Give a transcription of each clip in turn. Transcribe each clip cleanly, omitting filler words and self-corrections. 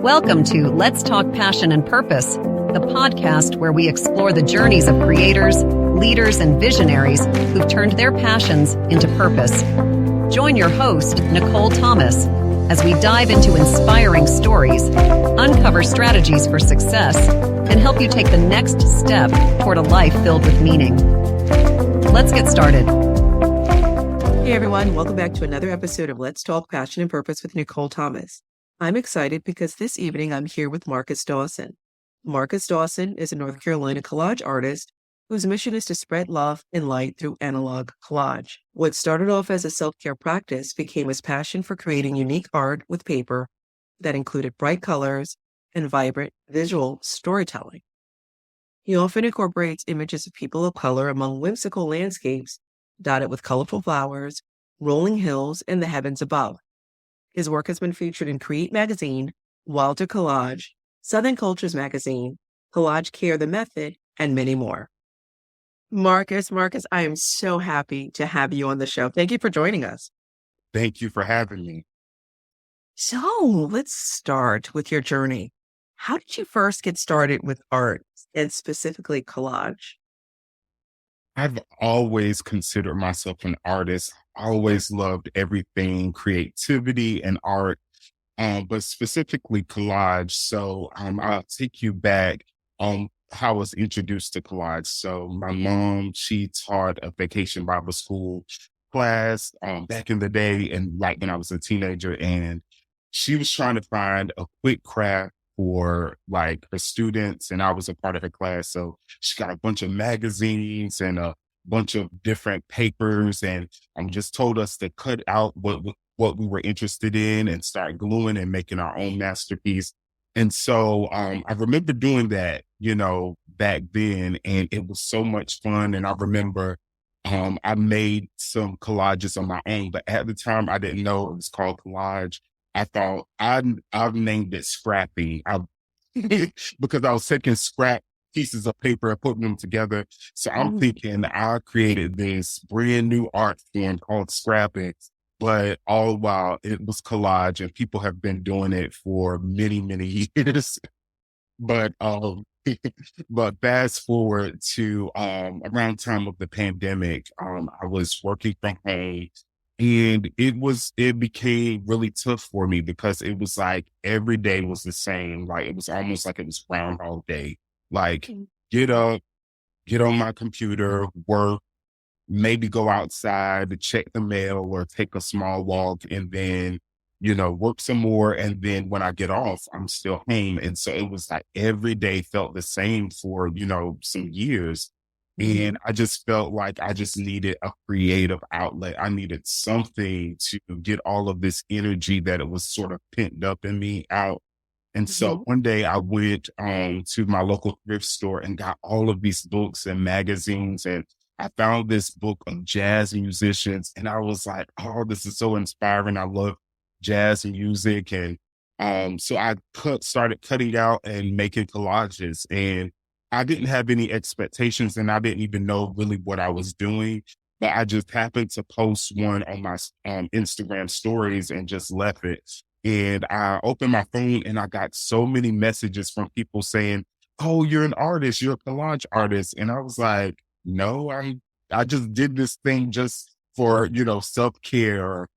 Welcome to Let's Talk Passion and Purpose, the podcast where we explore the journeys of creators, leaders, and visionaries who've turned their passions into purpose. Join your host, Nicole Thomas, as we dive into inspiring stories, uncover strategies for success, and help you take the next step toward a life filled with meaning. Let's get started. Hey everyone, welcome back to another episode of Let's Talk Passion and Purpose with Nicole Thomas. I'm excited because this evening I'm here with Marcus Dawson. Marcus Dawson is a North Carolina collage artist whose mission is to spread love and light through analog collage. What started off as a self-care practice became his passion for creating unique art with paper that included bright colors and vibrant visual storytelling. He often incorporates images of people of color among whimsical landscapes dotted with colorful flowers, rolling hills, and the heavens above. His work has been featured in Create Magazine, Wilder Collage, Southern Cultures Magazine, Collage Care the Method, and many more. Marcus, I am so happy to have you on the show. Thank you for joining us. Thank you for having me. So let's start with your journey. How did you first get started with art and specifically collage? I've always considered myself an artist. I always loved everything creativity and art, but specifically collage. So I'll take you back on how I was introduced to collage. So my mom, she taught a vacation Bible school class back in the day, and like when I was a teenager, and she was trying to find a quick craft for like her students, and I was a part of her class. So she got a bunch of magazines and a bunch of different papers, and just told us to cut out what we were interested in and start gluing and making our own masterpiece. And so I remember doing that, back then, and it was so much fun. And I remember I made some collages on my own, but at the time I didn't know it was called collage. I thought I've named it scrapping. Because I was taking scrap pieces of paper and putting them together. So I'm thinking I created this brand new art form called scrapping, but all while it was collage, and people have been doing it for many, many years. But but fast forward to around time of the pandemic, I was working from home. And it became really tough for me because it was like every day was the same. Like it was almost like it was Groundhog Day. Like get up, get on my computer, work, maybe go outside to check the mail or take a small walk, and then, work some more. And then when I get off, I'm still home. And so it was like every day felt the same for, some years. And I just felt like I just needed a creative outlet. I needed something to get all of this energy that it was sort of pent up in me out. And so one day I went to my local thrift store and got all of these books and magazines. And I found this book of jazz musicians. And I was like, oh, this is so inspiring. I love jazz music. And so I started cutting out and making collages. And I didn't have any expectations, and I didn't even know really what I was doing, but I just happened to post one on my Instagram stories and just left it. And I opened my phone and I got so many messages from people saying, oh, you're an artist, you're a collage artist. And I was like, no, I just did this thing just for, self-care, or,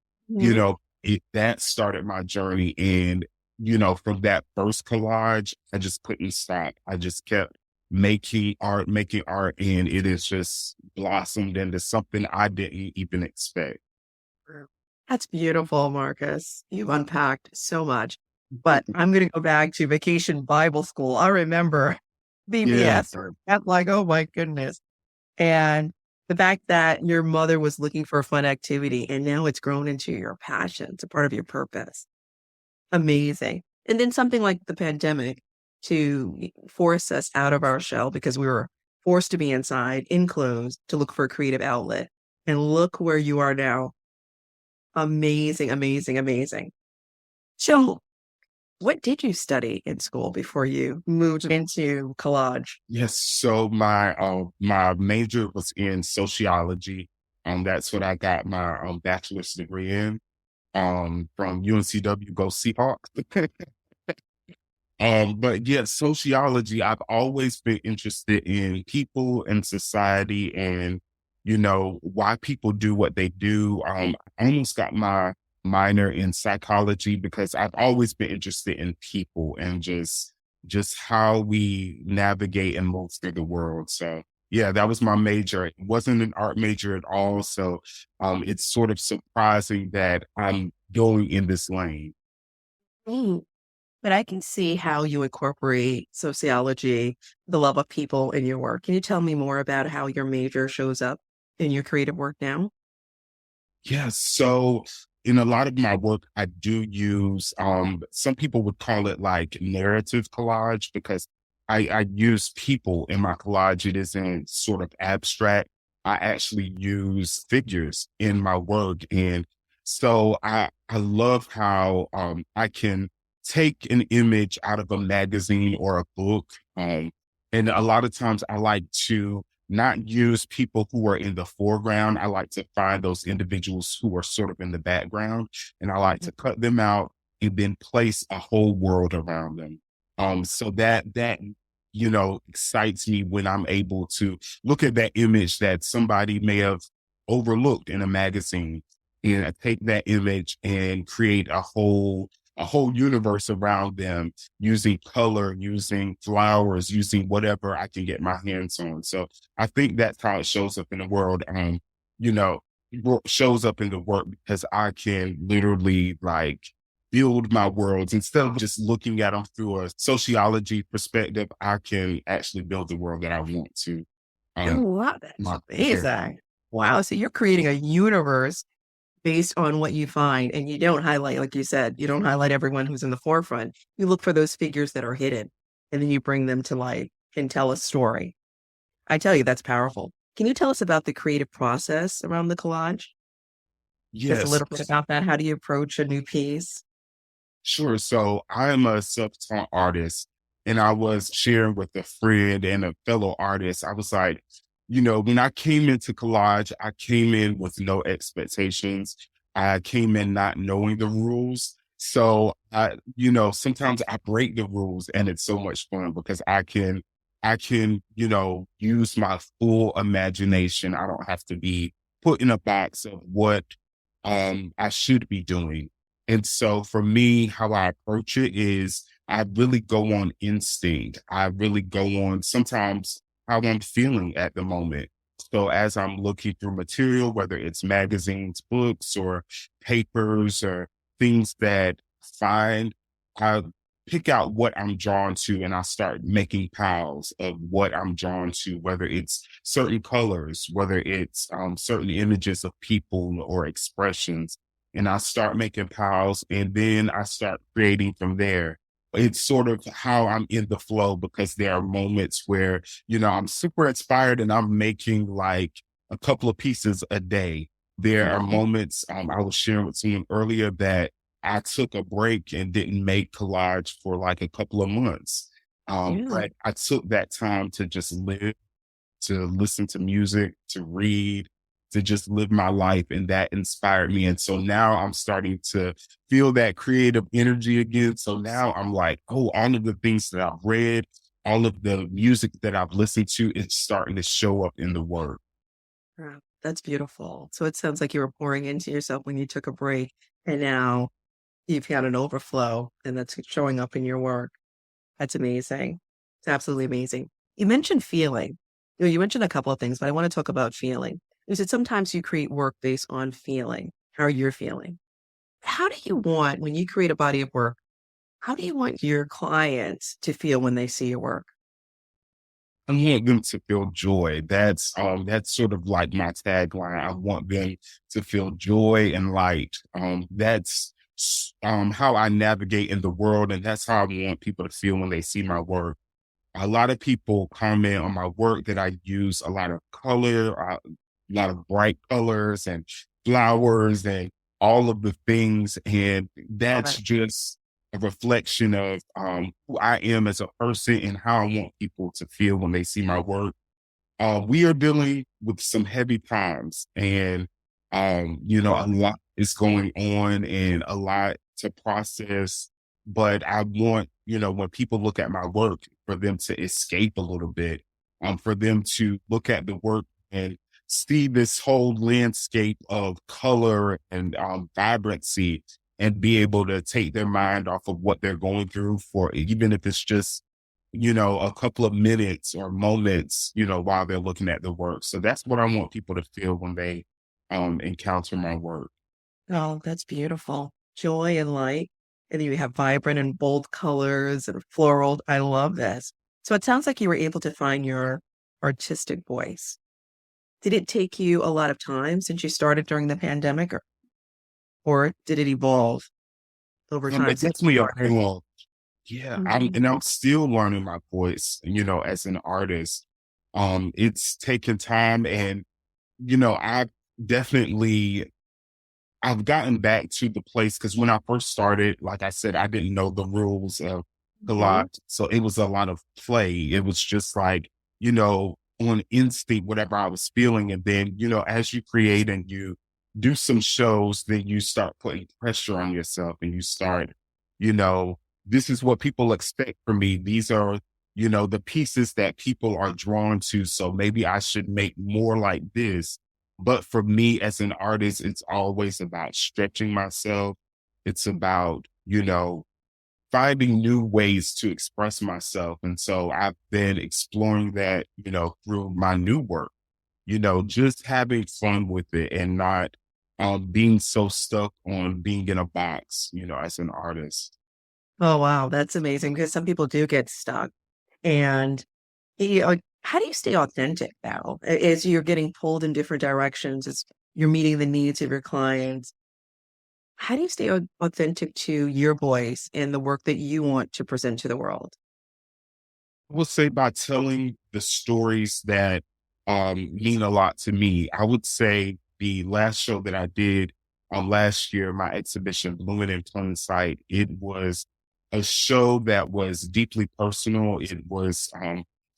that started my journey. And, from that first collage, I just couldn't stop. I just kept making art, and it has just blossomed into something I didn't even expect. That's beautiful, Marcus. You've unpacked so much. But I'm going to go back to Vacation Bible School. I remember VBS, or I'm like, oh my goodness. And the fact that your mother was looking for a fun activity and now it's grown into your passion. It's a part of your purpose. Amazing. And then something like the pandemic to force us out of our shell because we were forced to be inside, enclosed, to look for a creative outlet. And look where you are now. Amazing, amazing, amazing. So what did you study in school before you moved into collage? Yes. So my major was in sociology. That's what I got my bachelor's degree in. From UNCW, go Seahawks. But yeah, sociology, I've always been interested in people and society and, why people do what they do. I almost got my minor in psychology because I've always been interested in people and just how we navigate and move through the world. So yeah, that was my major. It wasn't an art major at all. So it's sort of surprising that I'm going in this lane. Mm. But I can see how you incorporate sociology, the love of people in your work. Can you tell me more about how your major shows up in your creative work now? Yes. So in a lot of my work, I do use, some people would call it like narrative collage because I use people in my collage. It isn't sort of abstract. I actually use figures in my work. And so I love how, I can take an image out of a magazine or a book. And a lot of times I like to not use people who are in the foreground. I like to find those individuals who are sort of in the background, and I like to cut them out and then place a whole world around them. So that excites me when I'm able to look at that image that somebody may have overlooked in a magazine, and I take that image and create a whole universe around them using color, using flowers, using whatever I can get my hands on. So I think that's how it shows up in the world. You know, shows up in the work because I can literally like build my worlds instead of just looking at them through a sociology perspective. I can actually build the world that I want to. I Um, love it. my, Amazing. Wow. So you're creating a universe based on what you find, and you don't highlight, like you said, you don't highlight everyone who's in the forefront. You look for those figures that are hidden, and then you bring them to light and tell a story. I tell you, that's powerful. Can you tell us about the creative process around the collage? Just a yes. little bit about that. How do you approach a new piece? Sure. So I am a self-taught artist, and I was sharing with a friend and a fellow artist. I was like, when I came into collage, I came in with no expectations. I came in not knowing the rules. So sometimes I break the rules and it's so much fun because I can, use my full imagination. I don't have to be put in a box of what I should be doing. And so for me, how I approach it is I really go on instinct. I really go on sometimes how I'm feeling at the moment. So as I'm looking through material, whether it's magazines, books, or papers, or things that I find, I pick out what I'm drawn to and I start making piles of what I'm drawn to, whether it's certain colors, whether it's certain images of people or expressions. And I start making piles and then I start creating from there. It's sort of how I'm in the flow because there are moments where, I'm super inspired and I'm making like a couple of pieces a day. There are moments, I was sharing with someone earlier that I took a break and didn't make collage for like a couple of months. Yeah. But I took that time to just live, to listen to music, to read, to just live my life. And that inspired me. And so now I'm starting to feel that creative energy again. So now I'm like, oh, all of the things that I've read, all of the music that I've listened to, it's starting to show up in the work. Wow, that's beautiful. So it sounds like you were pouring into yourself when you took a break, and now you've had an overflow, and that's showing up in your work. That's amazing. It's absolutely amazing. You mentioned feeling. You mentioned a couple of things, but I want to talk about feeling. You said sometimes you create work based on feeling, how you're feeling. How do you want, when you create a body of work, how do you want your clients to feel when they see your work? I want them to feel joy. That's sort of like my tagline. I want them to feel joy and light. That's how I navigate in the world, and that's how I want people to feel when they see my work. A lot of people comment on my work that I use a lot of color, a lot of bright colors and flowers and all of the things. And Love that's it. just a reflection of who I am as a person and how I want people to feel when they see my work. We are dealing with some heavy times and, a lot is going on and a lot to process, but I want, when people look at my work, for them to escape a little bit, for them to look at the work and see this whole landscape of color and vibrancy, and be able to take their mind off of what they're going through, for even if it's just, a couple of minutes or moments, while they're looking at the work. So that's what I want people to feel when they encounter my work. Oh, that's beautiful. Joy and light. And then you have vibrant and bold colors and floral. I love this. So it sounds like you were able to find your artistic voice. Did it take you a lot of time since you started during the pandemic, or did it evolve over time It's since you definitely a started? whole, yeah, Mhm. I'm still learning my voice, as an artist. It's taken time, and, I've definitely I've gotten back to the place, because when I first started, like I said, I didn't know the rules of Mhm. collage. So it was a lot of play. It was just like, on instinct, whatever I was feeling. And then, as you create and you do some shows, then you start putting pressure on yourself, and you start, you know, this is what people expect from me. These are, the pieces that people are drawn to. So maybe I should make more like this. But for me as an artist, it's always about stretching myself. It's about, finding new ways to express myself. And so I've been exploring that, through my new work, just having fun with it, and not being so stuck on being in a box, as an artist. Oh, wow. That's amazing because some people do get stuck. And how do you stay authentic now as you're getting pulled in different directions, as you're meeting the needs of your clients? How do you stay authentic to your voice and the work that you want to present to the world? I would say by telling the stories that mean a lot to me. I would say the last show that I did last year, my exhibition Blooming in Plain Sight, it was a show that was deeply personal. It was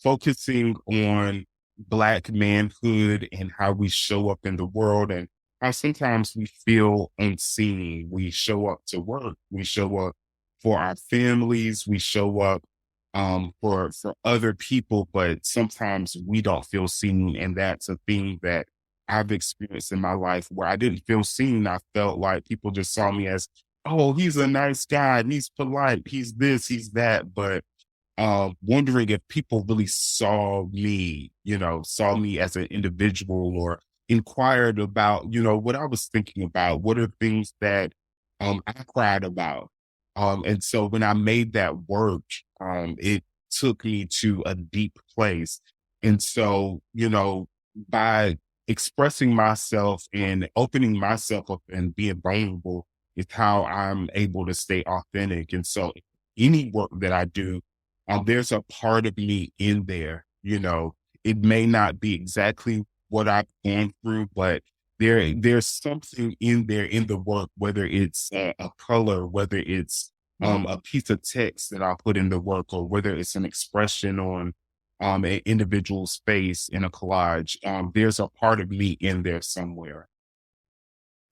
focusing on Black manhood and how we show up in the world, and how sometimes we feel unseen. We show up to work, we show up for our families, we show up for other people, but sometimes we don't feel seen. And that's a thing that I've experienced in my life, where I didn't feel seen. I felt like people just saw me as, oh, he's a nice guy and he's polite, he's this, he's that. But wondering if people really saw me as an individual, or inquired about, what I was thinking about, what are things that I cried about. And so when I made that work, it took me to a deep place. And so, by expressing myself and opening myself up and being vulnerable is how I'm able to stay authentic. And so any work that I do, there's a part of me in there, it may not be exactly what I've gone through, but there's something in there in the work, whether it's a color, whether it's a piece of text that I'll put in the work, or whether it's an expression on an individual's face in a collage. There's a part of me in there somewhere.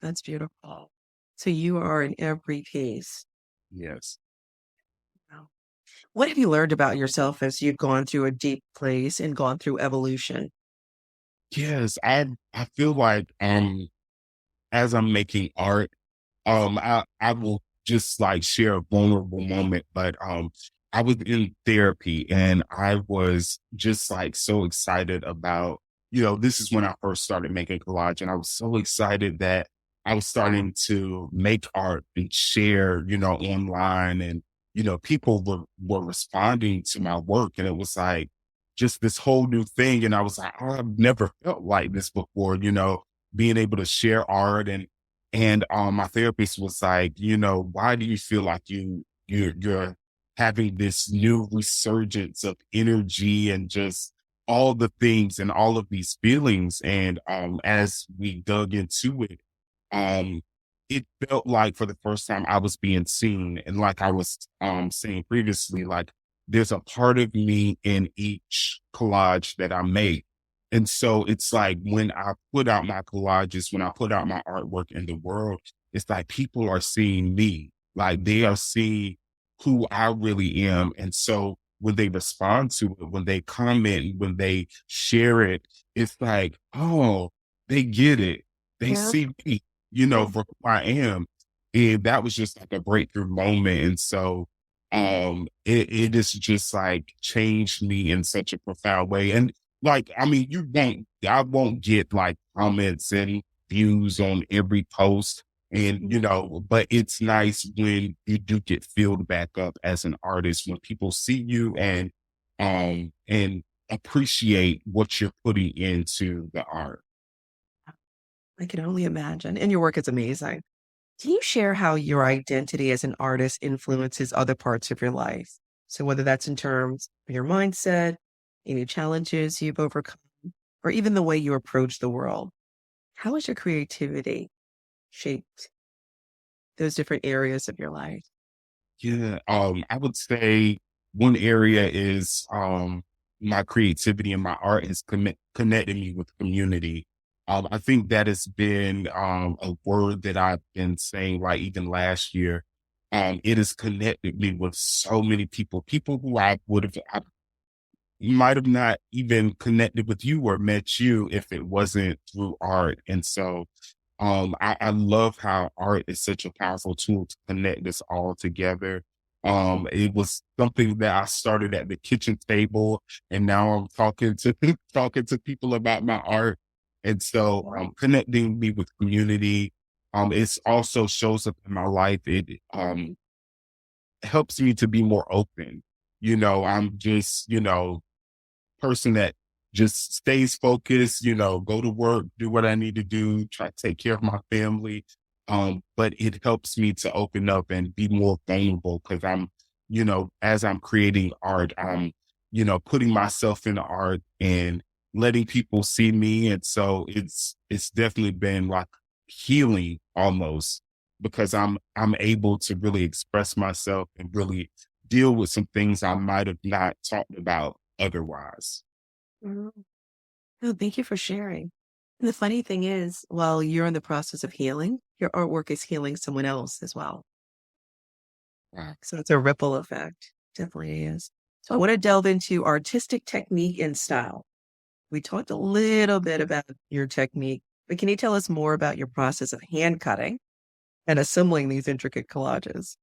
That's beautiful. So you are in every piece. Yes. Wow. What have you learned about yourself as you've gone through a deep place and gone through evolution? Yes. I feel like as I'm making art, I will just like share a vulnerable moment, but I was in therapy, and I was just like so excited about, this is when I first started making collage, and I was so excited that I was starting to make art and share, online, and people were responding to my work, and it was like just this whole new thing, and I was like, oh, I've never felt like this before, being able to share art. And my therapist was like, why do you feel like you're having this new resurgence of energy and just all the things and all of these feelings? And as we dug into it, um, it felt like for the first time I was being seen. And like I was saying previously, like there's a part of me in each collage that I make. And so it's like when I put out my collages, when I put out my artwork in the world, it's like people are seeing me, like they are seeing who I really am. And so when they respond to it, when they comment, when they share it, it's like, oh, they get it. They Yeah. see me, for who I am. And that was just like a breakthrough moment. And so it is just like changed me in such a profound way. And like, I mean, I won't get like comments and views on every post. And, but it's nice when you do get filled back up as an artist, when people see you and appreciate what you're putting into the art. I can only imagine. And your work is amazing. Can you share how your identity as an artist influences other parts of your life? So whether that's in terms of your mindset, any challenges you've overcome, or even the way you approach the world, how has your creativity shaped those different areas of your life? Yeah, I would say one area is my creativity and my art has connected me with community. I think that has been a word that I've been saying like even last year. It has connected me with so many people who I might have not even connected with you or met you if it wasn't through art. And so I love how art is such a powerful tool to connect us all together. It was something that I started at the kitchen table, and now I'm talking to talking to people about my art. And so, connecting me with community, it's also shows up in my life. It helps me to be more open. I'm just, person that just stays focused, go to work, do what I need to do, try to take care of my family. But it helps me to open up and be more vulnerable because as I'm creating art, I'm, putting myself in the art and letting people see me. And so it's definitely been like healing almost because I'm able to really express myself and really deal with some things I might have not talked about otherwise. Mhm. No, thank you for sharing. And the funny thing is, while you're in the process of healing, your artwork is healing someone else as well. Wow. So it's a ripple effect. Definitely is. So I want to delve into artistic technique and style. We talked a little bit about your technique, but can you tell us more about your process of hand cutting and assembling these intricate collages?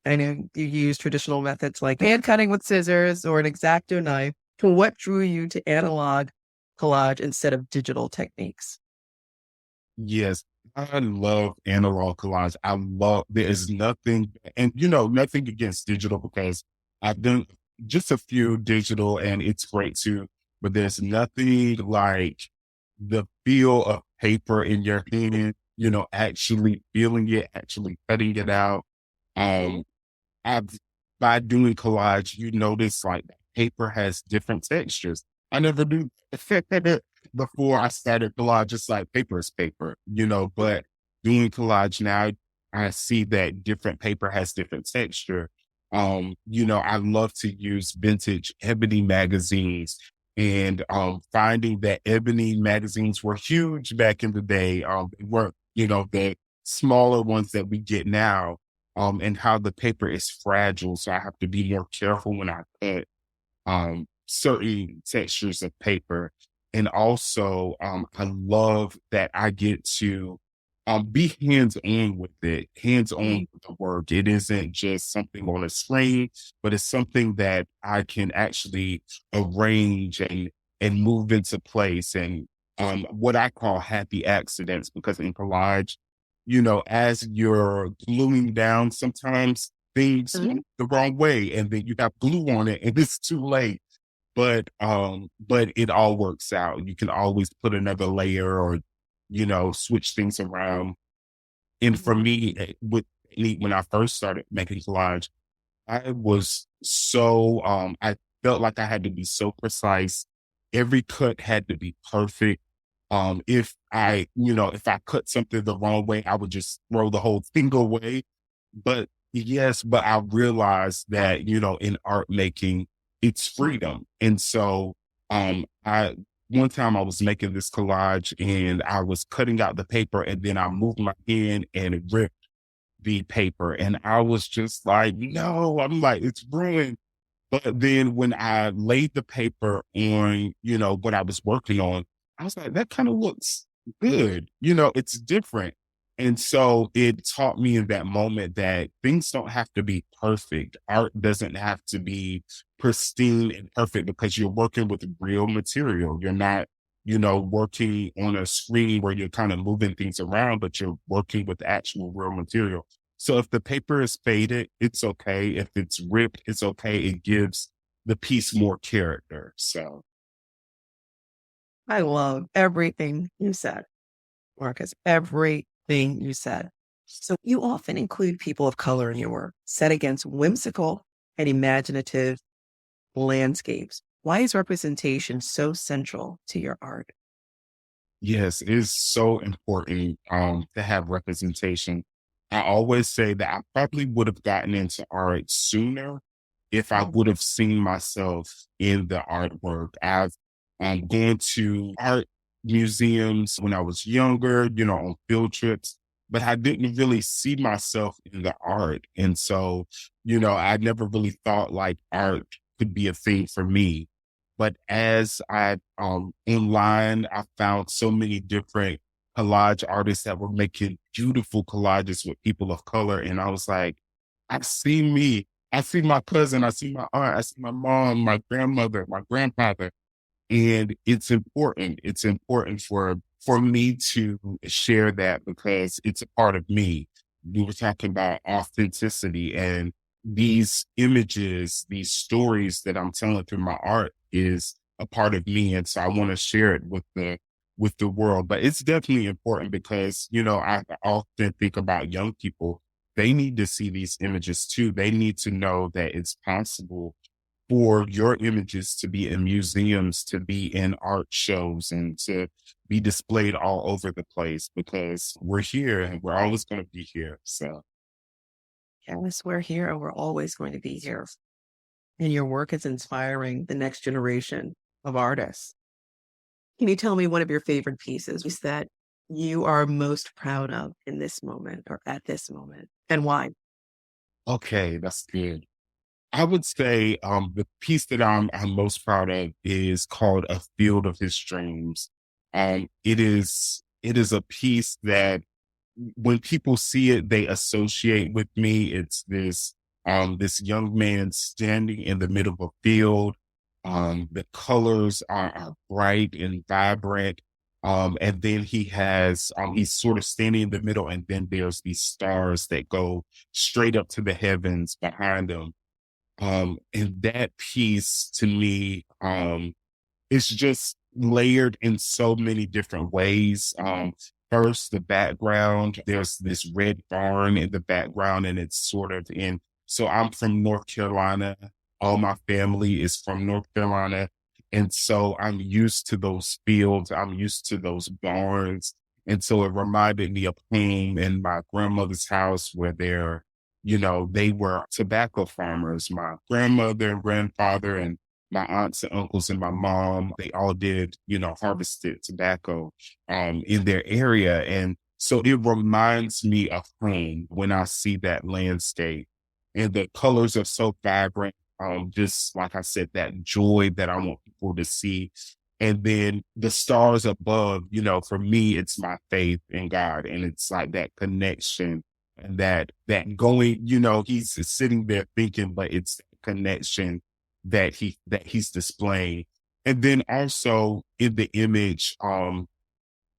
I know you use traditional methods like hand cutting with scissors or an X-Acto knife. So what drew you to analog collage instead of digital techniques? Yes, I love analog collage. There is nothing, and nothing against digital because I've done just a few digital and it's great too, but there's nothing like the feel of paper in your hand, actually feeling it, actually cutting it out. Um, I've by doing collage, you notice like paper has different textures. I never knew before I started collage, just like paper is paper, but doing collage now, I see that different paper has different texture. I love to use vintage ebony magazines and finding that ebony magazines were huge back in the day. They weren't, the smaller ones that we get now and how the paper is fragile. So I have to be more careful when I cut certain textures of paper. And also, I love that I get to be hands-on with it, hands-on with the work. It isn't just something on a screen, but it's something that I can actually arrange and move into place and what I call happy accidents, because in collage, as you're gluing down, sometimes things Mhm. went the wrong way and then you have glue on it and it's too late. But it all works out. You can always put another layer or, switch things around. And for me, when I first started making collage, I was so, I felt like I had to be so precise. Every cut had to be perfect. If I cut something the wrong way, I would just throw the whole thing away. But yes, but I realized that, in art making, it's freedom. And so, one time I was making this collage and I was cutting out the paper and then I moved my hand and it ripped the paper. And I was just like, no, I'm like, it's ruined. But then when I laid the paper on, what I was working on, I was like, that kind of looks good. It's different. And so it taught me in that moment that things don't have to be perfect. Art doesn't have to be pristine and perfect because you're working with real material. You're not, working on a screen where you're kind of moving things around, but you're working with actual real material. So if the paper is faded, it's okay. If it's ripped, it's okay. It gives the piece more character. So I love everything you said, Marcus, everything you said. So you often include people of color in your work, set against whimsical and imaginative landscapes. Why is representation so central to your art? yes, it is so important to have representation. I always say that I probably would have gotten into art sooner if I would have seen myself in the artwork. I've gone to art museums when I was younger, on field trips, but I didn't really see myself in the art. And so, I never really thought like art could be a thing for me. But as I online, I found so many different collage artists that were making beautiful collages with people of color. And I was like, I see me. I see my cousin. I see my aunt. I see my mom, my grandmother, my grandfather. And it's important. It's important for me to share that because it's a part of me. We were talking about authenticity, and these images, these stories that I'm telling through my art is a part of me. And so I want to share it with the world. But it's definitely important because, I often think about young people. They need to see these images too. They need to know that it's possible for your images to be in museums, to be in art shows, and to be displayed all over the place because we're here and we're always going to be here. So, Yes, we're here and we're always going to be here. And your work is inspiring the next generation of artists. Can you tell me one of your favorite pieces that you are most proud of in this moment or at this moment, and why? okay, that's good. I would say the piece that I'm most proud of is called "A Field of His Dreams." It is a piece that when people see it, they associate with me. It's this young man standing in the middle of a field. The colors are bright and vibrant. And then he's sort of standing in the middle, and then there's these stars that go straight up to the heavens behind him. And that piece to me, it's just layered in so many different ways. First, the background, there's this red barn in the background, and it's sort of so I'm from North Carolina. All my family is from North Carolina. And so I'm used to those fields. I'm used to those barns. And so it reminded me of home in my grandmother's house where they were tobacco farmers. My grandmother and grandfather and my aunts and uncles and my mom, they all did, harvested tobacco in their area. And so it reminds me of home when I see that landscape. And the colors are so vibrant. Just like I said, that joy that I want people to see. And then the stars above, for me, it's my faith in God. And it's like that connection and that going, he's sitting there thinking, but it's that connection that he's displaying. And then also in the image,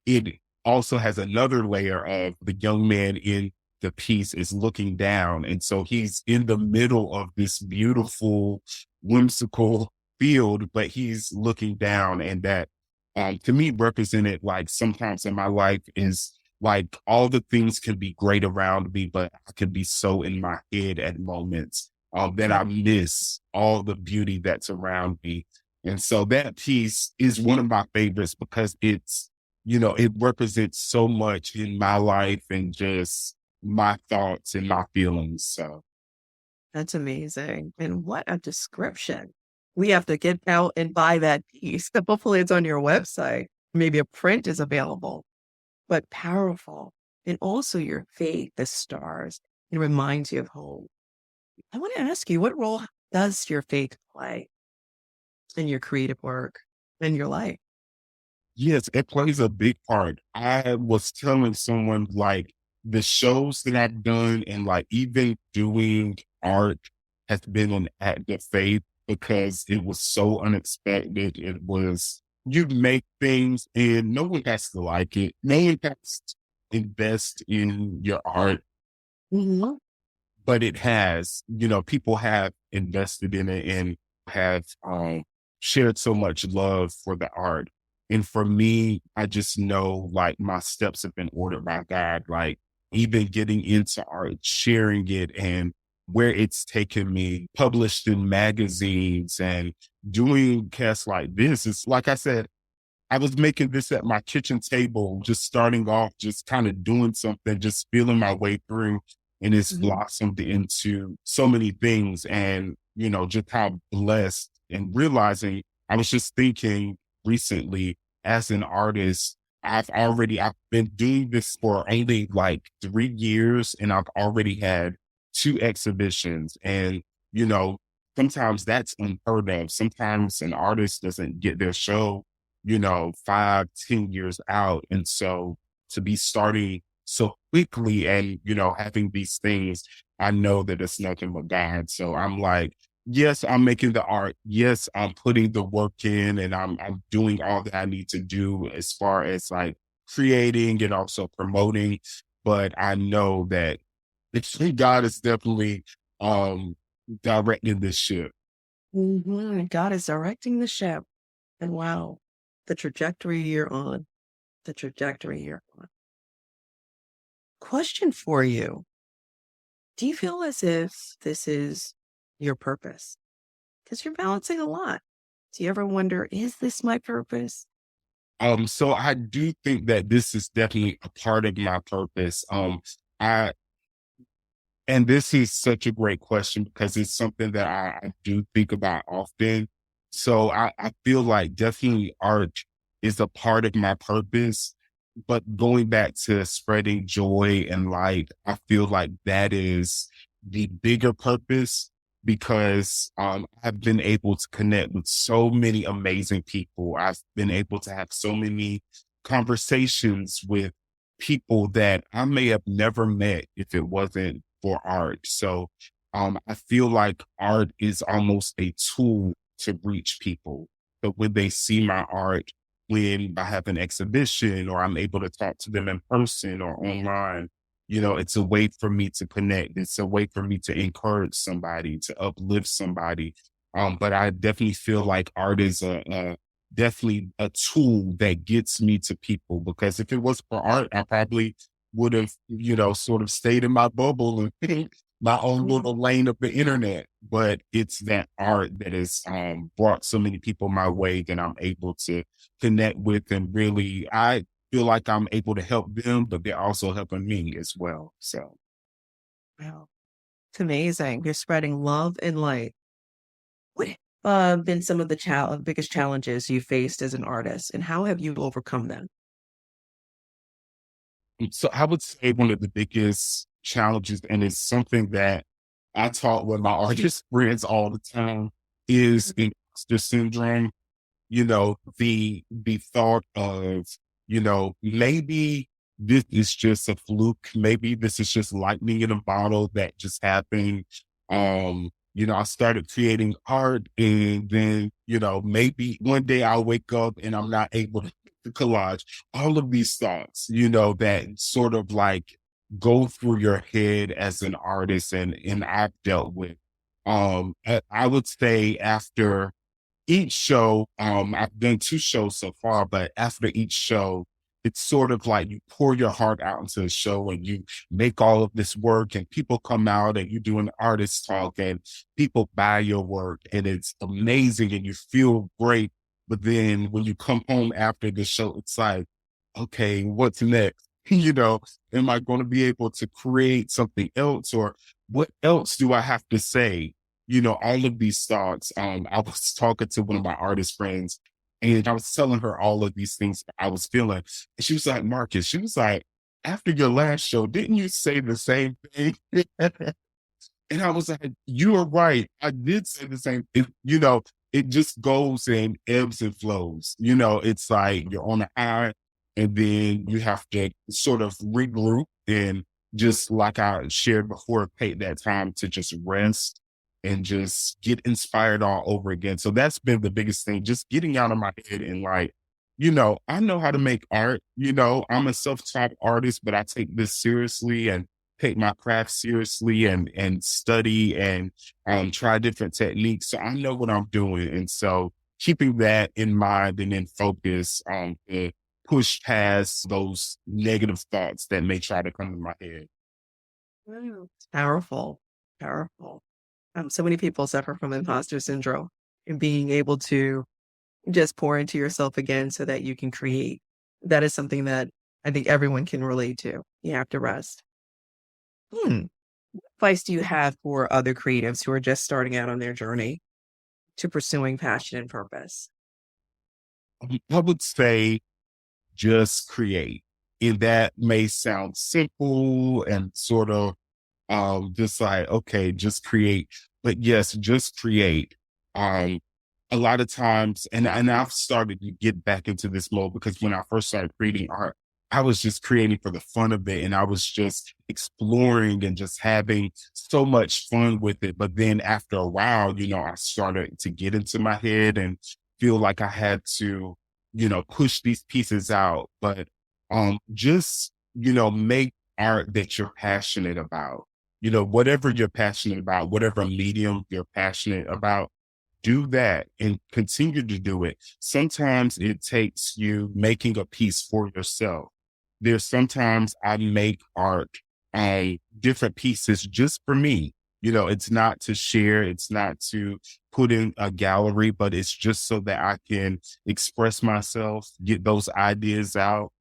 it also has another layer of the young man in the piece is looking down. And so he's in the middle of this beautiful, whimsical field, but he's looking down. And that to me represented like sometimes in my life is like all the things can be great around me, but I can be so in my head at moments that I miss all the beauty that's around me. And so that piece is one of my favorites because it represents so much in my life and just my thoughts and my feelings. So That's amazing. And what a description. We have to get out and buy that piece. Hopefully it's on your website. Maybe a print is available, but powerful. And also your faith, the stars. It reminds you of home. I want to ask you, what role does your faith play in your creative work in your life? Yes, it plays a big part. I was telling someone like the shows that I've done and like even doing art has been an act of faith because it was so unexpected. It was, you make things and no one has to like it. No one has to invest in your art, Mhm. but it has, people have invested in it and have shared so much love for the art. And for me, I just know like my steps have been ordered by God, like even getting into art, sharing it and where it's taken me, published in magazines and doing casts like this. It's like I said, I was making this at my kitchen table, just starting off, just kind of doing something, just feeling my way through. And it's Mhm. blossomed into so many things. And, just how blessed and realizing I was just thinking recently as an artist, I've been doing this for only like 3 years and I've already had 2 exhibitions. And, you know, sometimes that's unheard of. Sometimes an artist doesn't get their show 5, 10 years out. And so to be starting so quickly and, having these things, I know that it's nothing but God. So I'm like, yes, I'm making the art. Yes, I'm putting the work in and I'm doing all that I need to do as far as like creating and also promoting. But I know that God is definitely um directing this ship. Mhm. God is directing the ship. And wow, the trajectory you're on, the trajectory you're on. Question for you. Do you feel as if this is your purpose? Because you're balancing a lot. Do you ever wonder, is this my purpose? So I do think that this is definitely a part of my purpose. I And this is such a great question because it's something that I do think about often. So I feel like definitely art is a part of my purpose, but going back to spreading joy and light, I feel like that is the bigger purpose because I've been able to connect with so many amazing people. I've been able to have so many conversations with people that I may have never met if it wasn't for art. So I feel like art is almost a tool to reach people. But when they see my art, when I have an exhibition or I'm able to talk to them in person or online, it's a way for me to connect. It's a way for me to encourage somebody, to uplift somebody. But I definitely feel like art is definitely a tool that gets me to people because if it was for art, I probably would have, sort of stayed in my bubble and my own Mhm. little lane of the internet. But it's that art that has brought so many people my way that I'm able to connect with and really, I feel like I'm able to help them, but they're also helping me as well. So. Wow, it's amazing. You're spreading love and light. What have been some of the biggest challenges you faced as an artist, and how have you overcome them? So I would say one of the biggest challenges, and it's something that I talk with my artist friends all the time, is imposter syndrome. The thought of, maybe this is just a fluke. Maybe this is just lightning in a bottle that just happened. I started creating art and then, maybe one day I'll wake up and I'm not able to collage. All of these thoughts, that sort of like go through your head as an artist and I've dealt with. I would say after each show, I've done 2 shows so far, but after each show, it's sort of like you pour your heart out into a show and you make all of this work and people come out and you do an artist talk and people buy your work and it's amazing and you feel great. But then when you come home after the show, it's like, okay, what's next? Am I going to be able to create something else or what else do I have to say? All of these thoughts. I was talking to one of my artist friends and I was telling her all of these things that I was feeling. And she was like, Marcus, she was like, after your last show, didn't you say the same thing? And I was like, you are right. I did say the same thing. It just goes in ebbs and flows. It's like you're on the high and then you have to sort of regroup and just like I shared before, take that time to just rest and just get inspired all over again. So that's been the biggest thing, just getting out of my head and like, I know how to make art. I'm a self-taught artist, but I take this seriously and take my craft seriously and study and try different techniques. So I know what I'm doing. And so keeping that in mind and in focus to push past those negative thoughts that may try to come in my head. Wow. It's powerful, powerful. So many people suffer from imposter syndrome and being able to just pour into yourself again so that you can create. That is something that I think everyone can relate to. You have to rest. What advice do you have for other creatives who are just starting out on their journey to pursuing passion and purpose? I would say just create. And that may sound simple and sort of just like, okay, just create. But yes, just create. Um, a lot of times, and I've started to get back into this mode because when I first started creating art, I was just creating for the fun of it. And I was just exploring and just having so much fun with it. But then after a while, I started to get into my head and feel like I had to, push these pieces out. But just, make art that you're passionate about. Whatever you're passionate about, whatever medium you're passionate about, do that and continue to do it. Sometimes it takes you making a piece for yourself. There's sometimes I make art, different pieces just for me. It's not to share, it's not to put in a gallery, but it's just so that I can express myself, get those ideas out.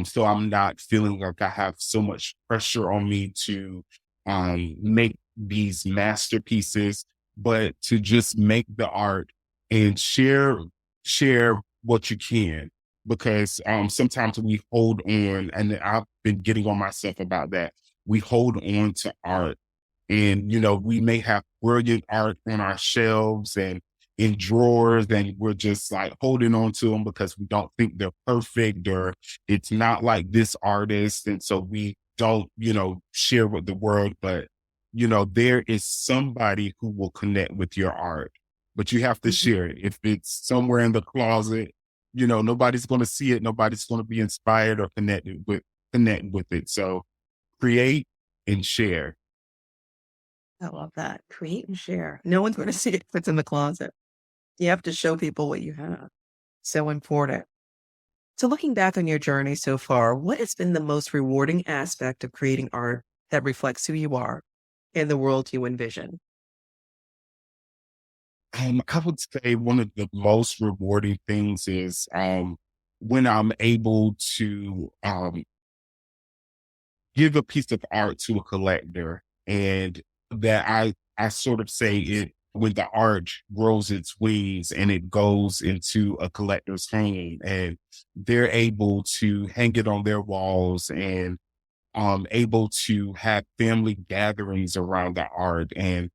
So I'm not feeling like I have so much pressure on me to make these masterpieces, but to just make the art and share what you can. Because sometimes we hold on, and I've been getting on myself about that. We hold on to art, and we may have brilliant art on our shelves and in drawers, and we're just like holding on to them because we don't think they're perfect or it's not like this artist, and so we don't share with the world. But there is somebody who will connect with your art, but you have to share it. If it's somewhere in the closet, nobody's going to see it. Nobody's going to be inspired or connect with it. So create and share. I love that. Create and share. No one's going to see it if it's in the closet. You have to show people what you have. So important. So looking back on your journey so far, what has been the most rewarding aspect of creating art that reflects who you are and the world you envision? I would say one of the most rewarding things is when I'm able to give a piece of art to a collector, and that I sort of say it when the art grows its wings and it goes into a collector's home and they're able to hang it on their walls and able to have family gatherings around the art and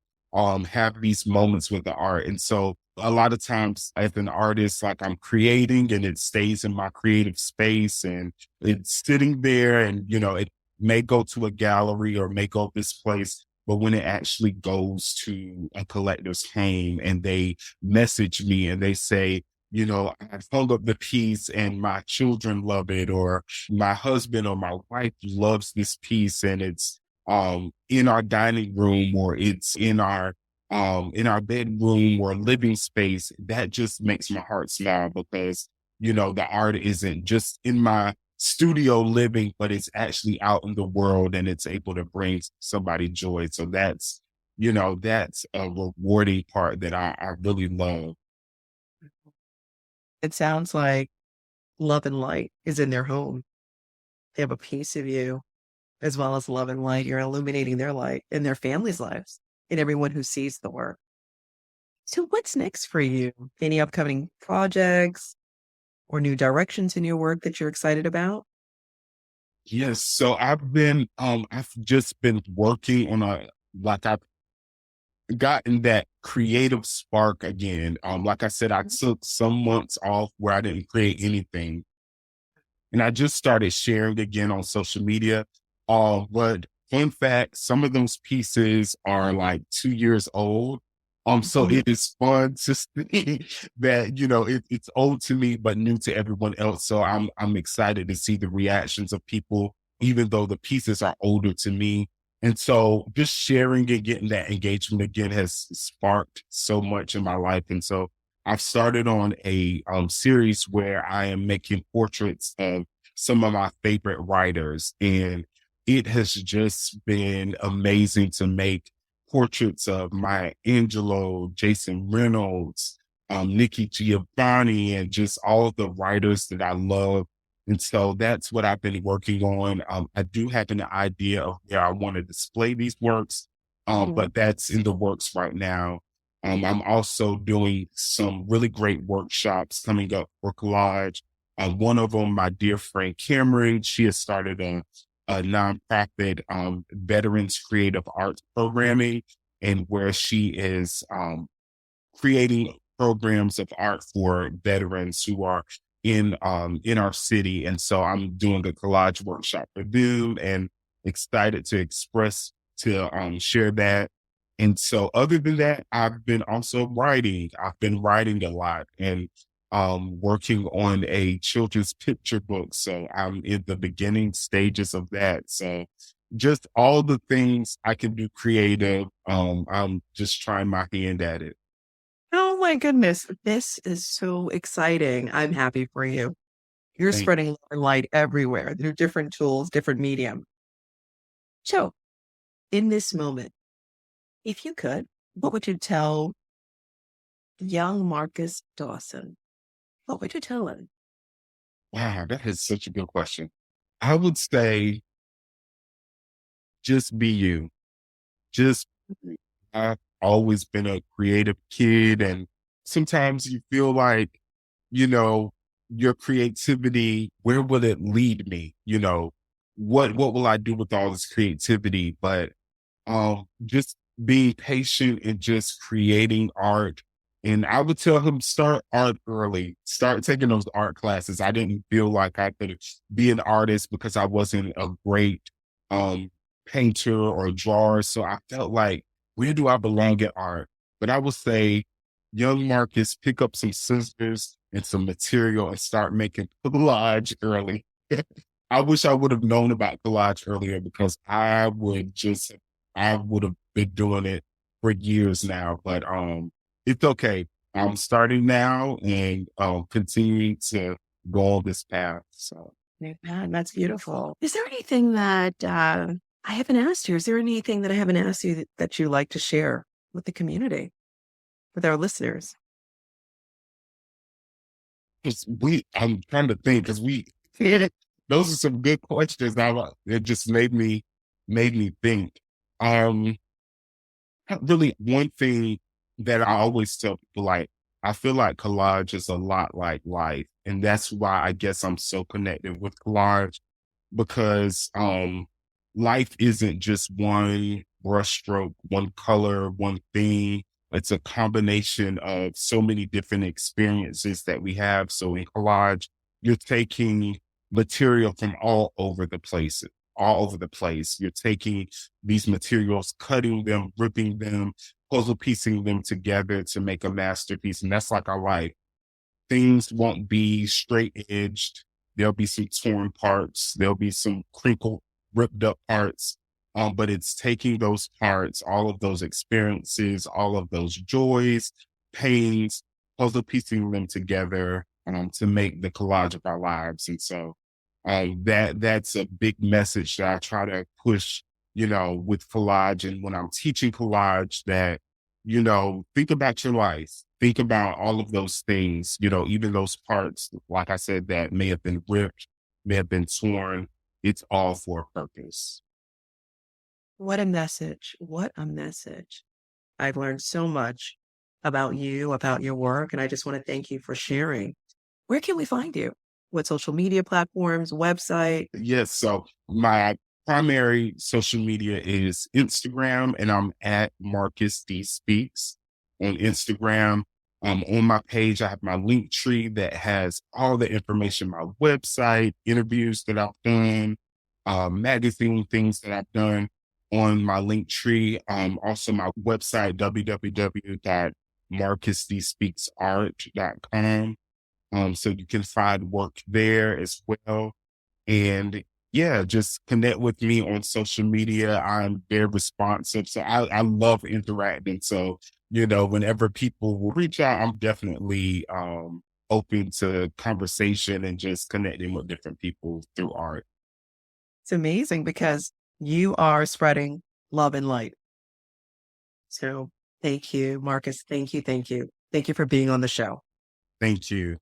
have these moments with the art. And so a lot of times as an artist, like I'm creating and it stays in my creative space and it's sitting there and, it may go to a gallery or may go this place. But when it actually goes to a collector's home and they message me and they say, I hung up the piece and my children love it, or my husband or my wife loves this piece and it's in our dining room or it's in our bedroom or living space, that just makes my heart smile because, the art isn't just in my studio living, but it's actually out in the world and it's able to bring somebody joy. So that's a rewarding part that I really love. It sounds like love and light is in their home. They have a piece of you as well as love and light. You're illuminating their light in their family's lives and everyone who sees the work. So what's next for you? Any upcoming projects or new directions in your work that you're excited about? Yes. So I've just been working on I've gotten that creative spark again. Like I said, I took some months off where I didn't create anything. And I just started sharing again on social media. But fun fact, some of those pieces are like 2 years old. So Mhm. it is fun to see that, it's old to me, but new to everyone else. So I'm excited to see the reactions of people, even though the pieces are older to me. And so just sharing and getting that engagement again has sparked so much in my life. And so I've started on a series where I am making portraits of some of my favorite writers. And it has just been amazing to make portraits of Maya Angelou, Jason Reynolds, Nikki Giovanni, and just all of the writers that I love. And so that's what I've been working on. I do have an idea of where I want to display these works, Mhm. but that's in the works right now. I'm also doing some really great workshops coming up for collage. One of them, my dear friend Cameron, she has started a nonprofit veterans creative arts programming, and where she is creating programs of art for veterans who are in our city. And so I'm doing a collage workshop for them and excited to express to share that. And so other than that, I've been also writing. I've been writing a lot and working on a children's picture book. So I'm in the beginning stages of that. So just all the things I can do creative. I'm just trying my hand at it. Oh my goodness. This is so exciting. I'm happy for you. You're Thank spreading love and light everywhere through different tools, different medium. So, in this moment, if you could, what would you tell young Marcus Dawson? What would you tell him? Wow, that is such a good question. I would say just be you. Just I've always been a creative kid, and sometimes you feel like, you know, your creativity, where will it lead me? What will I do with all this creativity? But just being patient and just creating art. And I would tell him start art early, start taking those art classes. I didn't feel like I could be an artist because I wasn't a great um painter or drawer. So I felt like, where do I belong in art? But I would say, young Marcus, pick up some scissors and some material and start making collage early. I wish I would have known about collage earlier because I would have been doing it for years now, but it's okay. I'm starting now and continuing to go on this path. So Man, that's beautiful. Is there anything that I haven't asked you? Is there anything that I haven't asked you that you like to share with the community, with our listeners? I'm trying to think because those are some good questions. Now it just made me think. Um, Not really one thing that I always tell people, like, I feel like collage is a lot like life. And that's why I guess I'm so connected with collage because life isn't just one brushstroke, one color, one thing. It's a combination of so many different experiences that we have. So in collage, you're taking material from all over the place. You're taking these materials, cutting them, ripping them, puzzle piecing them together to make a masterpiece. And that's like our life. Things won't be straight edged. There'll be some torn parts. There'll be some crinkled, ripped up parts. But it's taking those parts, all of those experiences, all of those joys, pains, puzzle piecing them together to make the collage of our lives. And so that's a big message that I try to push, with collage. And when I'm teaching collage, that, think about your life, think about all of those things, even those parts, like I said, that may have been ripped, may have been torn. It's all for a purpose. What a message. What a message. I've learned so much about you, about your work, and I just want to thank you for sharing. Where can we find you? What social media platforms, website? Yes. So my primary social media is Instagram, and I'm at Marcus D Speaks on Instagram. On my page, I have my link tree that has all the information, my website, interviews that I've done, magazine things that I've done on my link tree. Also my website, www.marcusdspeaksart.com. So you can find work there as well. And yeah, just connect with me on social media. I'm very responsive. So I love interacting. So, whenever people will reach out, I'm definitely open to conversation and just connecting with different people through art. It's amazing because you are spreading love and light. So thank you, Marcus. Thank you. Thank you. Thank you for being on the show. Thank you.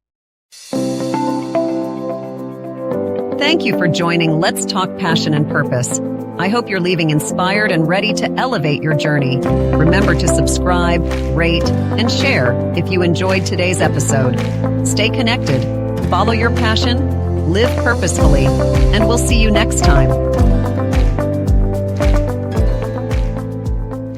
Thank you for joining Let's Talk Passion and Purpose. I hope you're leaving inspired and ready to elevate your journey. Remember to subscribe, rate, and share if you enjoyed today's episode. Stay connected, follow your passion, live purposefully, and we'll see you next time.